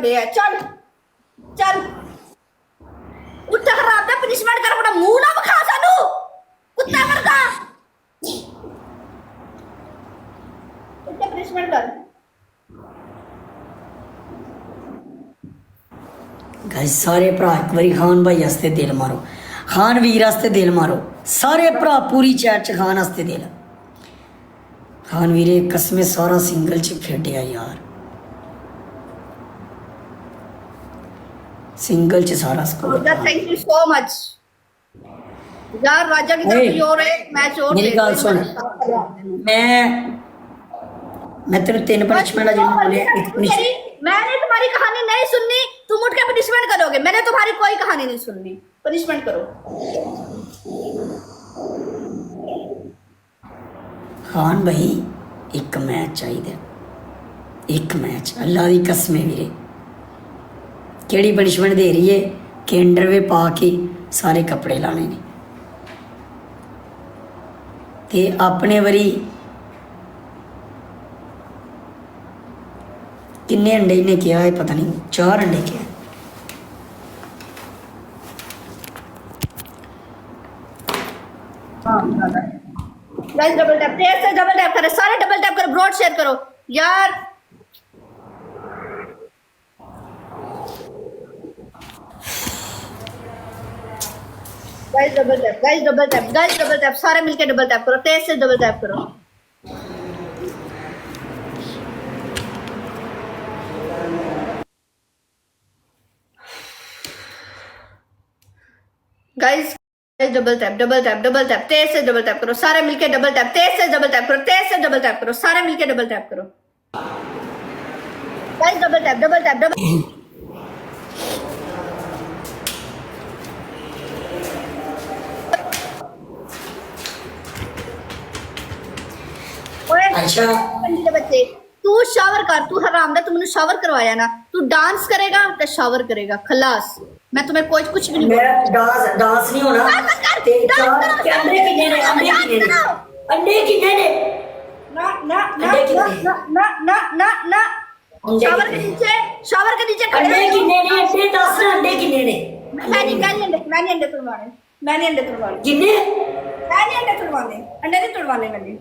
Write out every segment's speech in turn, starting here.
बंदे है। चल चल उठ हराम दा पनिशमेंट कर, अपना मुंह ना विखा सानू कुत्ता करदा। उठ पनिशमेंट कर। गाइस सारे भरा एक बारी खान भाई आस्ते दिल मारो, खान वीर आस्ते दिल मारो, सारे भरा पूरी चैट च खान आस्ते दिल। खान वीरे कसमें सारा सिंगल च खेडिया यार, सिंगल च सारा score. Thank you so much यार। राजा की तरफ और एक मैच और मेरी गल सुन, मैं तेरे 3 पनिशमेंट जिन्होंने बोले एक मैंने तुम्हारी कहानी नहीं सुननी, तुम उठ के पनिशमेंट करोगे। मैंने तुम्हारी कोई कहानी नहीं सुननी, पनिशमेंट करो। खान भाई एक मैच चाहिए, एक मैच अल्लाह की कसम वीरे। केड़ी पनिशमेंट दे रही है कि अंडरवे पा के सारे कपड़े लाने ने, ते अपने वारी किन्ने अंडे इन्हें किया है पता नहीं, 4 अंडे किया। गाइस डबल टैप, तेज से डबल टैप करो, सारे डबल टैप करो, ब्रॉड शेयर करो यार। Guys double tap, guys double tap, guys double tap, सारे मिलके डबल टैप करो, तेज से डबल टैप करो। Guys double tap, double tap, double tap, तेज से डबल टैप करो, सारे मिलके डबल टैप, तेज से डबल टैप करो, तेज से डबल टैप करो, सारे मिलके डबल टैप करो। Guys double tap, double tap, double. अच्छा बच्चे तू शावर कर, तू हराम दा, तू मैंने शावर करवाया ना, तू डांस करेगा तो शावर करेगा, खलास। मैं तुम्हें कोई कुछ भी नहीं, मेरा डांस नहीं होना। ते चार अंडे कितने ने, अंडे कितने ने, अंडे कितने ने? ना ना ना ना ना ना ना ना शावर के नीचे, शावर के नीचे खड़े अंडे कितने ने? अंडे 10 अंडे कितने ने? मैं नहीं अंडे तुड़वाने, मैं नहीं अंडे तुड़वाने, कितने? मैं नहीं अंडे तुड़वाने, अंडे नहीं तुड़वाने मैंने।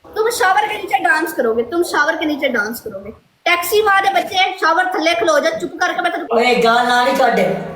तुम शावर के नीचे डांस करोगे, तुम शावर के नीचे डांस करोगे। टैक्सी मार दे बच्चे, शावर थल्ले खलो जा, चुप करके। मैं तेरे ओए गाल ना नहीं काटे।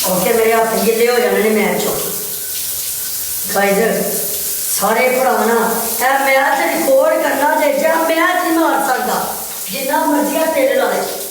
ओके मेरे हाथ गिले हो जाने ने मैच। गाइस सारे भरा ना ए मैच रिकॉर्ड करना ते जा मैच नहीं मार सकता, जितना मर्जी तेरे ला ले।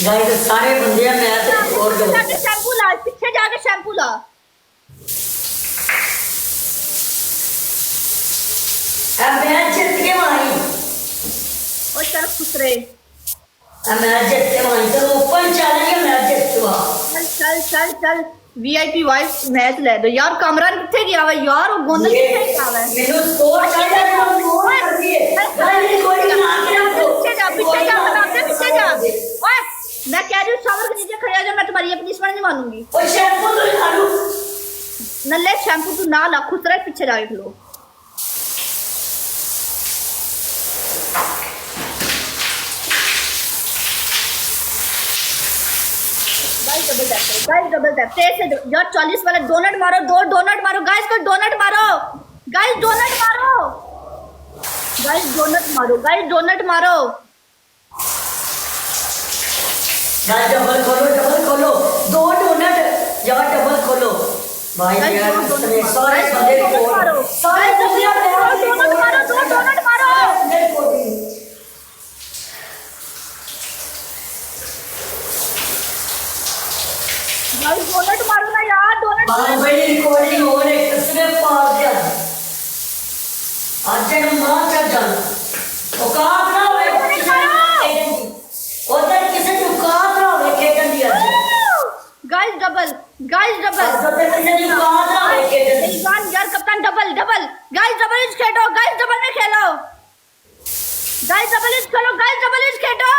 गाइस सारे बंदे मैच रिकॉर्ड करो। जाके शैम्पू ला, पीछे जाके शैम्पू ला। अब मैच जीत के मारी, और चल खुश रहे। अब मैच जीत के मारी तो ओपन चैलेंज मैच जीतवा। चल चल चल चल वीआईपी वाइस मैच ले दो यार। कामरान किथे गया हुआ यार, वो गोंदल किथे गया हुआ है? मेनू स्कोर चाहिए, मेनू स्कोर कर दिए। गाइस कोई नहीं आके रखो, पीछे जा, पीछे जा, बनाते पीछे जा। ओए मैं कह रही हूँ शावर के नीचे खड़े हो जा, मैं तुम्हारी पनिशमेंट नहीं मानूंगी। ओ शैम्पू तो ला लूं, नल्ले शैम्पू तू ना ला, खुश रह, पीछे जाके खलो। गाइस डबल टैप, तेज से यार 40 वाला डोनट मारो, दो डोनट मारो गाइस, को डोनट मारो गाइस, डोनट मारो गाइस, डोनट मारो गाइस, डोनट मारो। यार डबल खोलो दो डोनट यार डबल खोलो भाई गाइस यार दो इसमें डोनट सारे मारो, बंदे दो डोनट मारो सारे गाइस दुनिया दो डोनट मारो, दो डोनट मारो गाइस डोनट मारो ना यार, डोनट बाल भाई रिकॉर्डिंग हो रही किसने पार दिया आज जन मां का जन औकात ना होए उधर किसी को औकात ना होए खेडन दी आज गाइस डबल आज तो किसी की औकात ना होए खेडन दी ईमान यार कप्तान double guys double is Khelo guys double में खेलो guys double is Khelo guys double is Khelo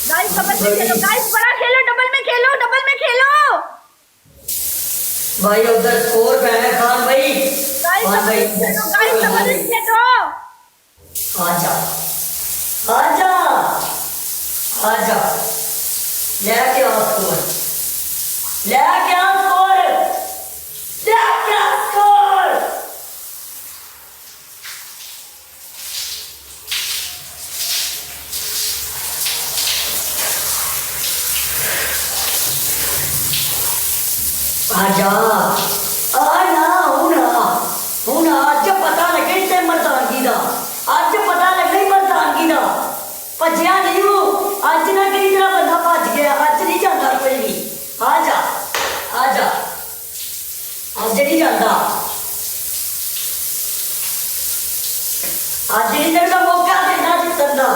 guys double में खेलो गाइस बड़ा खेलो डबल में खेलो भाई उधर स्कोर पे है खान भाई गाइस डबल इज खेलो आजा आजा आजा लेके आ स्कोर लेके आ स्कोर लेके आ स्कोर आजा आना हुना आज पता लगे ते मर्दानगी दा आज पता लगे मर्दानगी दा भज्जिया नहीं वो आज ना कई तरह बंदा भज गया आज नहीं जाता कोई भी आजा आजा आज नहीं जाता आज नहीं जाता मौका देना जितन दा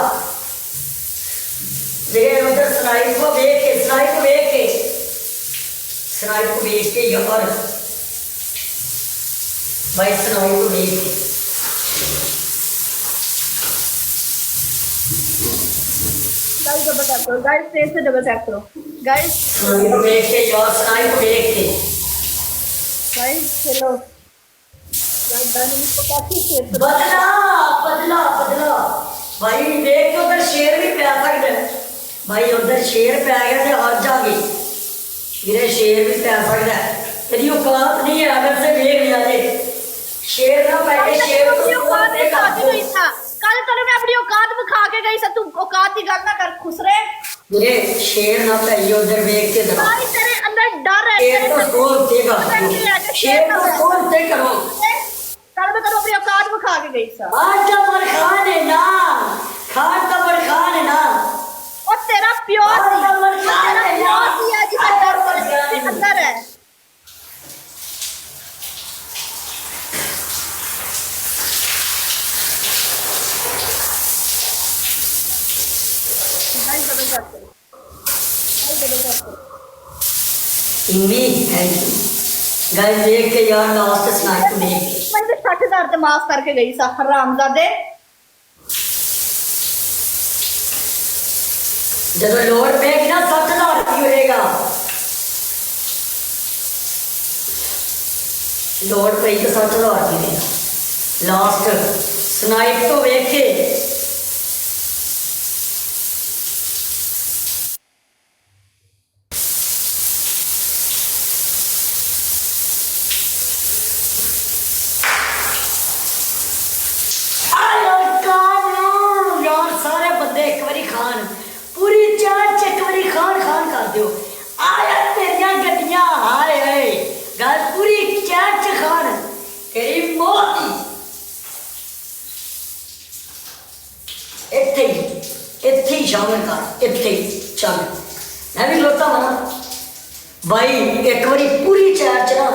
जे उधर स्नाइप को देख के यार भाई स्नाइप को देख के गाइस डबल टैप करो गाइस तेज से डबल टैप करो गाइस स्नाइप को देख के यार स्नाइप को देख के गाइस खेलो गाइस डायनामिक को काफी तेज करो बदला भाई देख के उधर शेर भी पै सकता है भाई उधर शेर पै गया तो हार जाएगी गिरे शेर भी पै सकता है तेरी औकात नहीं है अगर से देख लिया जे शेर ना पै शेर अपनी औकात दिखा के गई था कल तेरे मैं अपनी औकात दिखा के गई था तू औकात की गल ना कर खुश रहे गिरे शेर ना पै उधर देख के दरा भाई तेरे अंदर डर है शेर तो खोलते का शेर तो खोलते करो कल मैं तेरे अपनी औकात दिखा के गई था आज तो मर खान है ना खान तो मर खान है ना और तेरा प्योर तेरा प्योर है जिसका डर तेरे अंदर है गाइस डबल टैप करो गाइस डबल टैप करो इनवी थैंक यू गाइस देख के यार लास्ट स्नाइप को देख के मैं तो 60,000 ਤੇ ਮਾਫ ਕਰਕੇ ਗਈ ਸਾਂ ਹਰਾਮਜ਼ਾਦੇ ਜਦੋਂ ਲੋੜ ਪੈਗੀ ਨਾ 60,000 ਕੀ ਹੋਏਗਾ ਲੋੜ ਪਈ ਤਾਂ 60,000 ਕੀ ਦੇਗਾ ਲਾਸਟ ਸਨਾਈਪ ਤੋਂ ਵੇਖ ਕੇ खान पूरी चार चकवरी खान कर दो आया तेरिया गड्डियां हाय हाय गल पूरी चार च खान तेरी मौत इत्थे ही शामिल कर इत्थे चल मैं भी लोटा मना भाई एक बारी पूरी चार च ना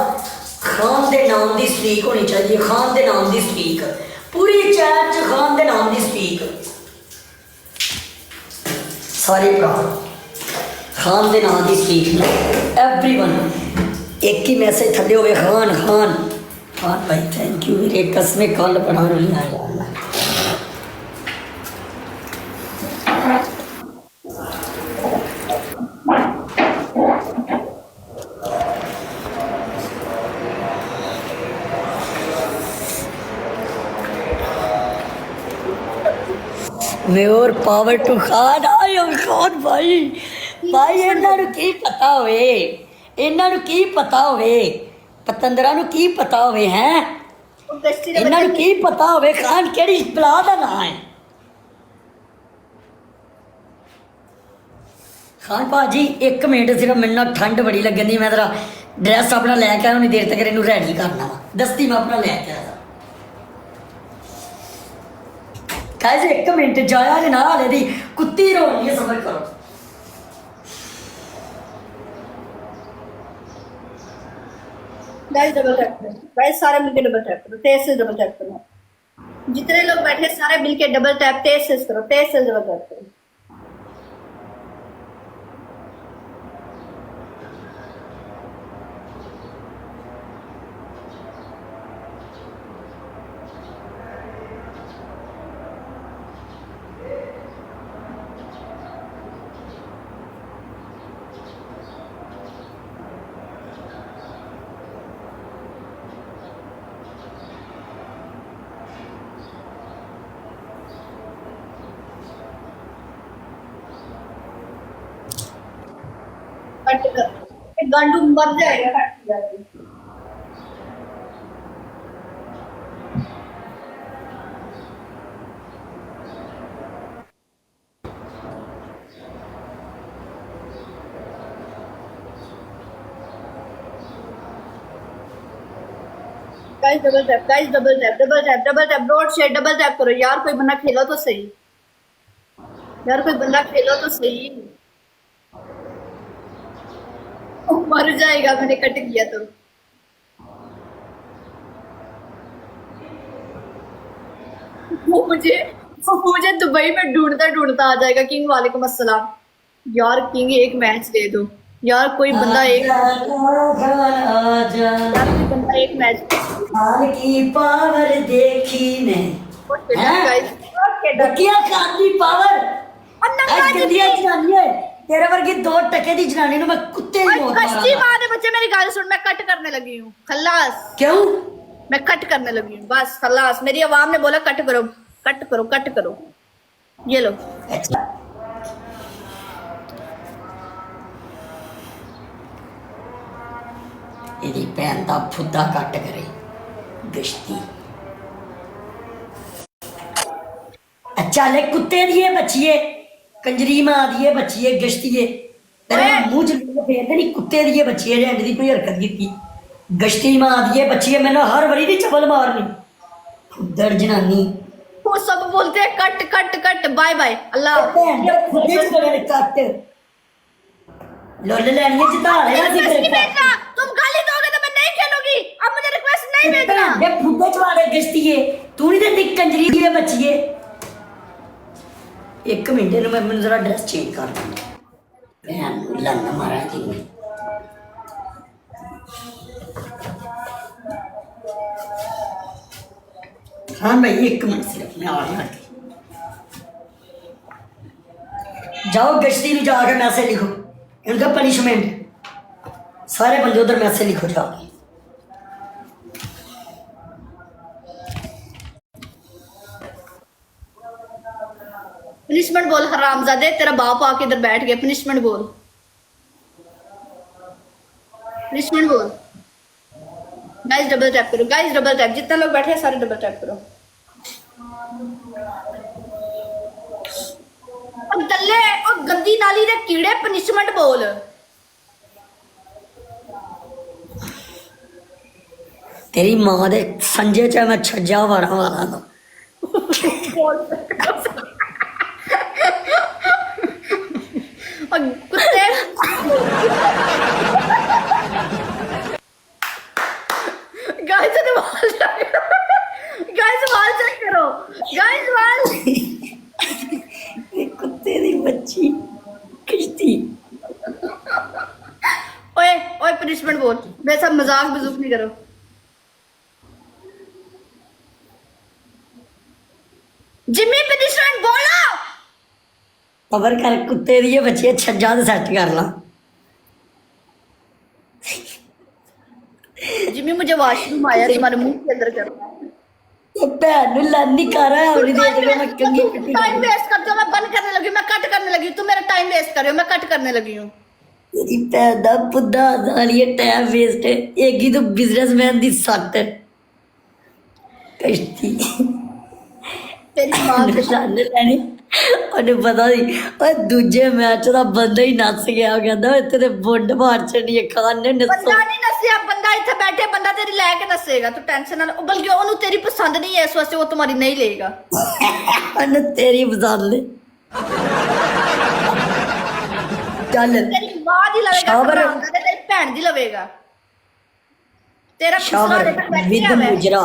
खान दे नाम दी स्पीक होनी चाहिए खान दे नाम दी स्पीक पूरी चार च खान दे नाम दी स्पीक सारे भरा खान दे नाम की स्पीक एवरीवन एक ही मैसेज थले हो खान खान खान भाई थैंक यू मेरे कसमें कल बना रही यार मोर पावर टू खान आयो खान भाई भाई इन्हों की पता होवे इन्हों की पता होवे पतंदरा की पता होवे हैं इन्हों की पता होवे खान केड़ी बला का नाम है ਖਾਨ ਭਾਜੀ 1 ਮਿੰਟ ਸਿਰਫ ਮੈਨੂੰ ਨਾ ਠੰਡ ਬੜੀ ਲੱਗਣ ਦੀ ਮੈਂ ਤੇਰਾ ਡਰੈਸ ਆਪਣਾ ਲੈ ਕੇ ਆਇਆ ਉਨੀ ਦੇਰ ਤੱਕ ਇਹਨੂੰ ਰੈਡੀ ਕਰਨਾ ਵਾ ਦਸਤੀ ਮੈਂ ਆਪਣਾ ਲੈ ਕੇ ਆਇਆ ਕਾਇਜ਼ 1 ਮਿੰਟ ਜਾਇਆ ਜੇ ਨਾ ਹਲੇ ਦੀ ਕੁੱਤੀ ਰੋਣੀ ਹੈ ਸਬਰ ਕਰੋ गाइस डबल टैप करो गाइस सारे मिलके डबल टैप करो तेज से डबल टैप करो जितने लोग बैठे सारे मिलके डबल टैप तेज से करो तेज से डबल टैप करो कट कर ये गांडू मर जाएगा कट जाएगा guys double tap guys double tap double tap double tap broad share double tap करो यार कोई बंदा खेलो तो सही यार कोई बंदा खेलो तो सही ओ, मर जाएगा मैंने कट किया तो वो मुझे दुबई में ढूंढता ढूंढता आ जाएगा किंग वालेकुम अस्सलाम यार किंग एक मैच दे दो यार कोई बंदा एक यार कोई बंदा एक मैच हाल की पावर देखी ने क्या खादी पावर गंदिया जनानी है तेरे वर्गी 2 टके दी जनानी नु मैं कुत्ते दी मौत कच्ची बात है बच्चे मेरी गाल सुन मैं कट करने लगी हूँ खल्लास क्यों मैं कट करने लगी हूँ बस खल्लास मेरी आवाम ने बोला कट करो कट करो कट करो ये लो अच्छा ਇਹਦੀ ਭੈਣ ਦਾ ਫੁੱਦਾ ਕੱਟ ਕਰੇ ਗਸ਼ਤੀ ਅੱਛਾ ਲੈ ਕੁੱਤੇ ਦੀਏ ਬੱਚੀਏ ਕੰਜਰੀ ਮਾਂ ਦੀਏ ਬੱਚੀਏ ਗਸ਼ਤੀਏ ਤੇਰੇ ਮੂੰਹ ਚ ਫੇਰਦੇ ਨਹੀਂ ਕੁੱਤੇ ਦੀਏ ਬੱਚੀਏ ਜੈਂਡ ਦੀ ਕੋਈ ਹਰਕਤ ਕੀਤੀ ਗਸ਼ਤੀ ਮਾਂ ਦੀਏ ਬੱਚੀਏ ਮੈਨੂੰ ਹਰ ਵਾਰੀ ਦੀ ਚਪਲ ਮਾਰਨੀ ਫੁੱਦੜ ਜਨਾਨੀ वो सब बोलते हैं cut cut cut bye bye Allah ਭੈਣ ਦੇ ਫੁੱਦੇ ਚ ਮੇਰੇ ਕੱਟ लुल लैनी है जिता लेना सी रिक्वेस्ट नहीं तेरे भेजना तुम गाली दोगे तो मैं नहीं खेलूंगी अब मुझे रिक्वेस्ट नहीं भेजना ये फुद्दे चवाड़े गश्तीए तू नहीं देती कंजरी दी बच्चीए 1 मिनट नु मैं जरा ड्रेस चेंज कर भैन लन मारा जी हाँ भाई 1 मिनट सिर्फ मैं आ गया जाओ गश्ती नु जाके मैसेज लिखो इनका पनिशमेंट सारे बंदे उधर मैसेज लिखो जाओ पनिशमेंट बोल हरामजादे तेरा बाप आके इधर बैठ गया पनिशमेंट बोल पनिशमेंट बोल गाइस डबल टैप करो गाइस डबल टैप जितने लोग बैठे हैं सारे डबल टैप करो और दल्ले और गंदी नाली दे कीड़े पनिशमेंट बोल तेरी मां दे संजय च मैं छज्जा वारा वाला था और कुत्ते गाइस वाल चेक करो गाइस वाल कुत्ते दी बच्ची किश्ती ओए ओए पनिशमेंट बोल मेरे साथ मजाक मजूक नहीं करो जिम्मी पनिशमेंट बोलो खबर कर कुत्ते दी बच्ची छज्जा ते सेट कर ला जिम्मी मुझे वॉशरूम आया तुम्हारे मुंह के अंदर करना भैन नु लानी कर रहा है दे दे मैं कंगी पिटी टाइम वेस्ट करते हो मैं बंद करने लगी मैं कट करने लगी तुम मेरा टाइम वेस्ट कर रहे हो मैं कट करने लगी हूँ तेरी भैन दा पुद्दा सालिए टाइम वेस्ट है एक ही तो बिजनेसमैन दी सट कश्ती तेरी माँ लाने लैनी ਉਹਨੂੰ ਪਤਾ ਸੀ ਓਏ ਦੂਜੇ ਮੈਚ ਦਾ ਬੰਦਾ ਹੀ ਨੱਸ ਗਿਆ ਕਹਿੰਦਾ ਇੱਥੇ ਤੇ ਬੁੰਡ ਮਾਰ ਛੱਡੀ ਹੈ ਖਾਨ ਨੇ ਨੱਸੋ ਬੰਦਾ ਨਹੀਂ ਨਸਿਆ ਬੰਦਾ ਇੱਥੇ ਬੈਠੇ ਬੰਦਾ ਤੇਰੀ ਲੈ ਕੇ ਨਸੇਗਾ ਤੂੰ ਟੈਨਸ਼ਨ ਨਾ ਬਲਕਿ ਉਹਨੂੰ ਤੇਰੀ ਪਸੰਦ ਨਹੀਂ ਹੈ ਇਸ ਵਾਸਤੇ ਉਹ तुम्हारी नहीं लेगा ਉਹਨੂੰ ਤੇਰੀ ਪਸੰਦ ਨੇ ਚੱਲ तेरी मां दी लवेगा शावर। हरामजादा, तेरी भैन दी लवेगा तेरा खुसरा शावर लेकर बैठी विद है मैं। मुजरा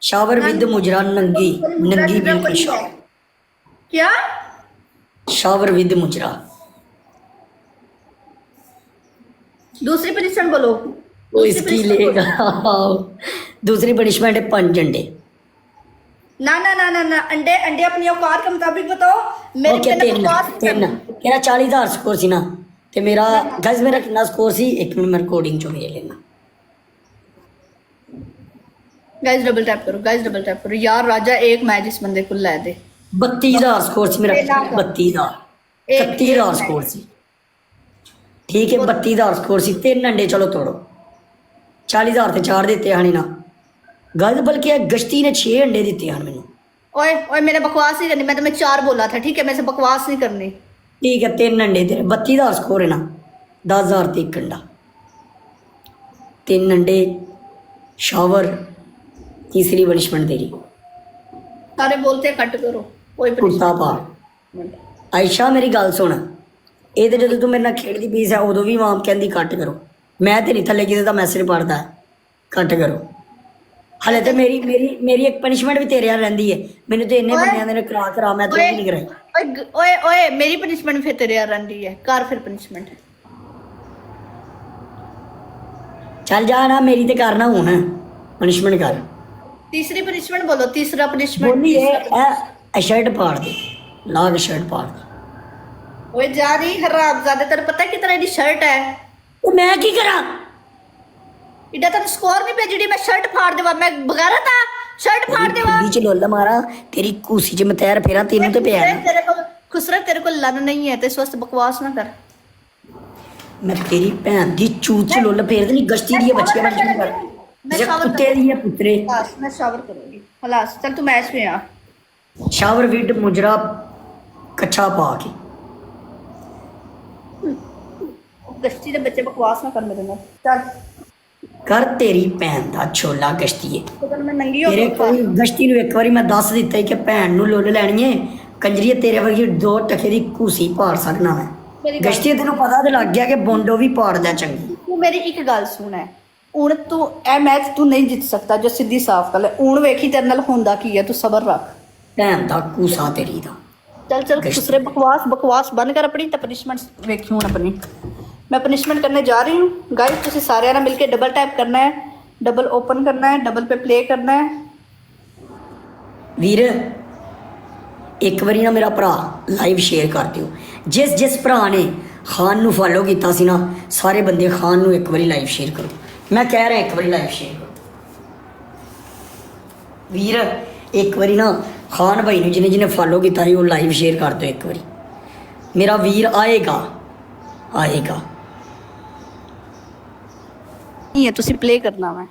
शावर विद मुजरा नंगी नंगी बिल्कुल शावर क्या शावर विद मुजरा दूसरी पनिशमेंट बोलो वो इसकी लेगा दूसरी पनिशमेंट है 5 अंडे ना ना ना ना ना अंडे अंडे अपनी औकात के मुताबिक बताओ मेरे ओके कहने तीन बकवास नहीं तीन करनी। तेरा 40,000 स्कोर सी ना ते मेरा गाइस मेरा कितना स्कोर सी एक मिनट मैं रिकॉर्डिंग चो ले लेना गाइस डबल टैप करो यार राजा एक मैच इस बंदे को ला दे 32,000 स्कोर सी मेरा एक लाख। 32,000 एक- 31,000 एक स्कोर सी ठीक है 32,000 स्कोर सी 3 अंडे चलो तोड़ो 40,000 ते 4 देते हनी ना गाइस बल्कि गश्ती ने 6 अंडे दिते हैं मैंने ओए ओए मैंने बकवास नहीं करनी मैं तुम्हें 4 बोला था ठीक है मैं से बकवास नहीं करनी ठीक है 3 अंडे तेरे 32,000 स्कोर है ना 10,000 ते 1 अंडा 3 अंडे शावर तीसरी पनिशमेंट तेरी सारे बोलते हैं कट करो कोई कुर्ता पा punishment। आयशा मेरी गल सुन ਇਹ ਤੇ ਜਦੋਂ ਤੂੰ ਮੇਰੇ ਨਾਲ ਖੇਡਦੀ ਪਈ ਸੀ ਉਦੋਂ ਵੀ ਮਾਂ ਕਹਿੰਦੀ ਕੱਟ ਕਰੋ ਮੈਂ ਤੇ ਨਹੀਂ ਥੱਲੇ ਕਿਸੇ ਦਾ ਮੈਸੇਜ ਪੜਦਾ ਕੱਟ ਕਰੋ ਹਲੇ ਤੇ ਮੇਰੀ ਇੱਕ ਪਨਿਸ਼ਮੈਂਟ ਵੀ ਤੇਰੇ ਨਾਲ ਰਹਿੰਦੀ ਹੈ ਮੈਨੂੰ ਤੇ ਇੰਨੇ ਬੰਦਿਆਂ ਨੇ ਕਰਾ ਮੈਂ ਤਾਂ ਨਹੀਂ ਕਰਾਈ ओए ओए मेरी पनिशमेंट फिर तेरे यार रंडी है कर फिर पनिशमेंट ਚੱਲ ਜਾ ਨਾ ਮੇਰੀ ਤੇ ਕਰਨਾ ਹੁਣ ਪਨਿਸ਼ਮੈਂਟ ਕਰ तीसरी पनिशमेंट बोलो तीसरा पनिशमेंट ਬੋਲੀ ਇਹ ਸ਼ਰਟ ਪਾੜ ਦੇ ਲਾਗ ਸ਼ਰਟ ਪਾੜ ਦੇ ओए जा रही हरामजादे तेरे पता है कितना दी शर्ट है ਉਹ ਮੈਂ ਕੀ ਕਰਾਂ इडा तेन स्कोर नहीं भेजी मैं शर्ट फाड़ देवा मैं बगारा था शर्ट फाड़ देवा ਖੁੱਡੀ ਚ ਲੁੱਲ ਮਾਰਾ ਤੇਰੀ ਕੂਸੀ ਚ ਮਤੈਰ ਫੇਰਾ ਤੈਨੂੰ ਤੇ ਪਿਆ ਨਾ खुसरा तेरे को लन नहीं है तो इस वास्ते बकवास ना कर ਮੈਂ ਤੇਰੀ ਭੈਣ ਦੀ ਚੂਚ ਚ ਲੁੱਲ ਫੇਰ ਨਹੀਂ ਗਸ਼ਤੀ ਦੀ ਬੱਚੀਆਂ ਬਣ ਕੇ ਕਰ मैं ਜੇ शावर ਕੁੱਤੇ ਦੀ ਹੈ ਪੁੱਤਰੇ खलास मैं शावर करूंगी खलास चल तू मैच में आ ਸ਼ਾਵਰ ਵਿਦ ਮੁਜਰਾ ਕੱਛਾ ਪਾ ਕੇ गश्ती दे बच्चे बकवास ना कर मेरे नाल चल ਕਰ ਤੇਰੀ ਭੈਣ ਦਾ ਛੋਲਾ ਗਸ਼ਤੀਏ तो तेन मैं नंगी हो ਤੇਰੇ ਕੋਈ ਗਸ਼ਤੀ ਨੂੰ ਇੱਕ ਵਾਰੀ ਮੈਂ ਦੱਸ ਦਿੱਤਾ ਸੀ ਕਿ ਭੈਣ ਨੂੰ ਲੁੱਲ ਲੈਣੀ ਏ ਕੰਜਰੀਏ ਤੇਰੇ ਵਰਗੀ 2 ਟਕੇ ਦੀ ਕੂਸੀ ਪਾੜ ਸਕਣਾ ਮੈਂ मेरी गल ਗਸ਼ਤੀ ਤੈਨੂੰ ਪਤਾ ਤੇ ਲੱਗ ਗਿਆ ਕਿ ਬੋਂਡੋ ਵੀ ਪਾੜਦਾ ਚੰਗੀ तू मेरी एक गल सुन है ਹੁਣ ਤੂੰ ਇਹ ਮੈਚ ਤੂੰ ਨਹੀਂ ਜਿੱਤ ਸਕਦਾ ਜੋ ਸਿੱਧੀ ਸਾਫ਼ ਗੱਲ ਹੈ ਹੁਣ ਵੇਖੀ ਤੇਰੇ ਨਾਲ ਹੁੰਦਾ ਕੀ ਹੈ ਤੂੰ ਸਬਰ ਰੱਖ ਭੈਣ ਦਾ ਕੂਸਾ ਤੇਰੀ ਦਾ चल चल दूसरे बकवास बंद कर अपनी तो पनिशमेंट वेखी हूँ अपनी मैं पनिशमेंट करने जा रही हूँ गाइस तुम सारे ना मिलके डबल टैप करना है डबल ओपन करना है डबल पे प्ले करना है ਵੀਰ ਇੱਕ ਵਾਰੀ ਨਾ ਮੇਰਾ ਭਰਾ ਲਾਈਵ ਸ਼ੇਅਰ ਕਰ ਦਿਓ ਜਿਸ ਭਰਾ ਨੇ ਖਾਨ ਨੂੰ ਫੋਲੋ ਕੀਤਾ ਸੀ ਨਾ ਸਾਰੇ ਬੰਦੇ ਖਾਨ ਨੂੰ ਇੱਕ ਵਾਰੀ ਲਾਈਵ ਸ਼ੇਅਰ ਕਰੋ ਮੈਂ ਕਹਿ ਰਿਹਾ ਇੱਕ ਵਾਰੀ ਲਾਈਵ ਸ਼ੇਅਰ ਕਰੋ ਵੀਰ ਇੱਕ ਵਾਰੀ ਨਾ ਖਾਨ ਭਾਈ ਨੂੰ ਜਿਹਨੇ ਫੋਲੋ ਕੀਤਾ ਸੀ ਉਹ ਲਾਈਵ ਸ਼ੇਅਰ ਕਰ ਦਿਓ ਇੱਕ ਵਾਰੀ ਮੇਰਾ ਵੀਰ ਆਏਗਾ नहीं है तुसी प्ले करना है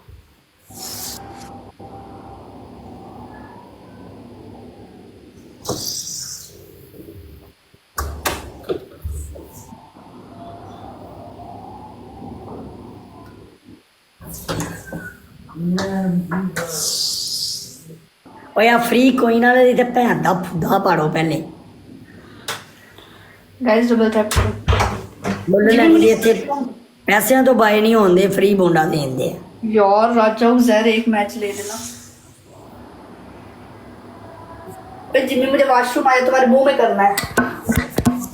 ਓਏ ਆ ਫ੍ਰੀ ਕੋਈ ਨਾ ਦੇ ਤੇ ਭੈਣ ਦਾ ਫੁੱਦਾ ਪਾੜੋ ਪਹਿਲੇ गाइस डबल टैप करो ਬੋਲੋ ਲੈਂਦੇ ਇੱਥੇ ਪੈਸਿਆਂ ਤੋਂ ਬਾਏ ਨਹੀਂ ਹੁੰਦੇ ਫ੍ਰੀ ਬੋਂਡਾ ਦੇਂਦੇ ਆ यार राजा उजैर एक मैच ले लेना जिम्मी मुझे वॉशरूम आया तुम्हारे मुंह में करना है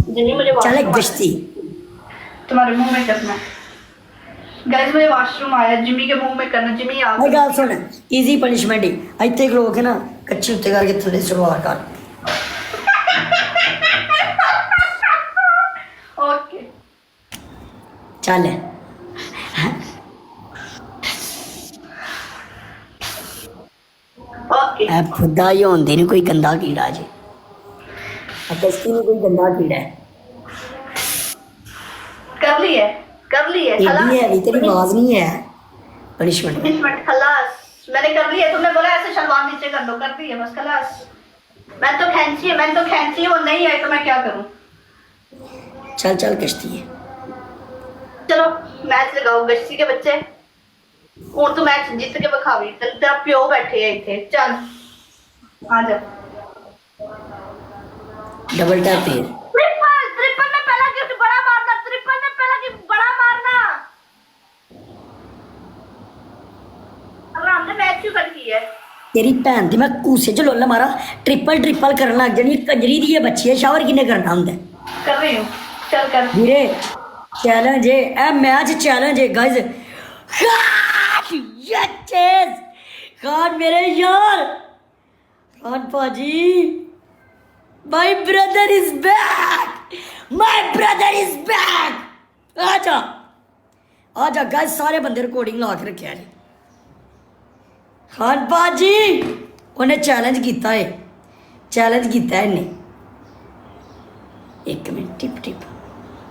जिम्मी मुझे ਚੱਲ washroom ਗਸ਼ਤੀ तुम्हारे मुंह में करना है गाइस मुझे वॉशरूम आया जिम्मी के मुंह में करना जिम्मी आ ਇਹ ਗੱਲ ਸੁਣ ਈਜ਼ੀ ਪਨਿਸ਼ਮੈਂਟ ਹੀ ਇੱਥੇ ਖਲੋ ਕੇ ਨਾ ਕੱਚੀ ਉੱਤੇ ਕਰਕੇ ਥੱਲੇ ਸਲਵਾਰ ਕਰ ओके ਚੱਲ ओके ਇਹ ਫੁੱਦਾ ਹੀ ਹੁੰਦੇ ਨੇ ਕੋਈ ਗੰਦਾ ਕੀੜਾ ਜੇ ਆ ਗਸ਼ਤੀ ਨੂੰ ਕੋਈ ਗੰਦਾ ਕੀੜਾ ਹੈ कर ली है तेरी है भी तेरी आवाज नहीं है पनिशमेंट पनिशमेंट खलास मैंने कर ली है तुमने बोला ऐसे शलवार नीचे कर लो कर दी है बस खलास मैं तो खींची है, वो नहीं आए तो मैं क्या करूं। चल चल किश्ती है। चलो मैच लगाओ गश्ती के बच्चे, ਹੁਣ ਤੂੰ मैच जीत के विखावी, चल तेरा प्यो बैठे है इतने, चल आ जा। डबल टैप पे ट्रिपल में पहला गिफ्ट बड़ा मारना, ट्रिपल में पहला गिफ्ट बड़ा मारना। आराम से मैच क्यों कर की है तेरी भैन दी मैं कूसे च लुੱਲ मारा। ट्रिपल करन लग जानी, कंजरी दी ये बच्ची है, शावर किन्ने करना हुंदा है? कर रही हूँ, चल कर। ਵੀਰੇ चैलेंज है ए मैच, चैलेंज है गाइस। यस खान मेरे यार, खान पाजी, my brother is back, my brother is back. आजा आजा गाइस, सारे बंदे रिकॉर्डिंग ला के रखे जी। खान पाजी उन्हें चैलेंज किया है, चैलेंज किया है इन्हें। एक मिनट टिप टिप